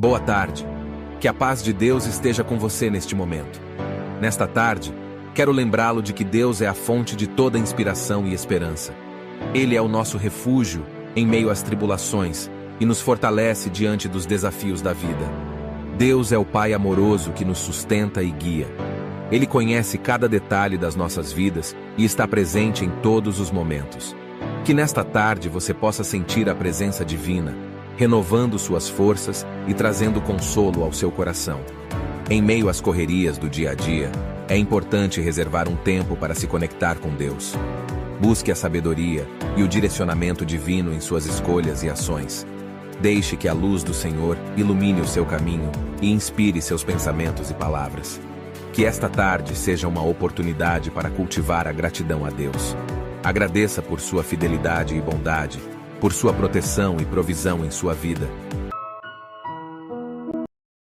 Boa tarde. Que a paz de Deus esteja com você neste momento. Nesta tarde, quero lembrá-lo de que Deus é a fonte de toda inspiração e esperança. Ele é o nosso refúgio em meio às tribulações e nos fortalece diante dos desafios da vida. Deus é o Pai amoroso que nos sustenta e guia. Ele conhece cada detalhe das nossas vidas e está presente em todos os momentos. Que nesta tarde você possa sentir a presença divina, renovando suas forças e trazendo consolo ao seu coração. Em meio às correrias do dia a dia, é importante reservar um tempo para se conectar com Deus. Busque a sabedoria e o direcionamento divino em suas escolhas e ações. Deixe que a luz do Senhor ilumine o seu caminho e inspire seus pensamentos e palavras. Que esta tarde seja uma oportunidade para cultivar a gratidão a Deus. Agradeça por sua fidelidade e bondade, por sua proteção e provisão em sua vida.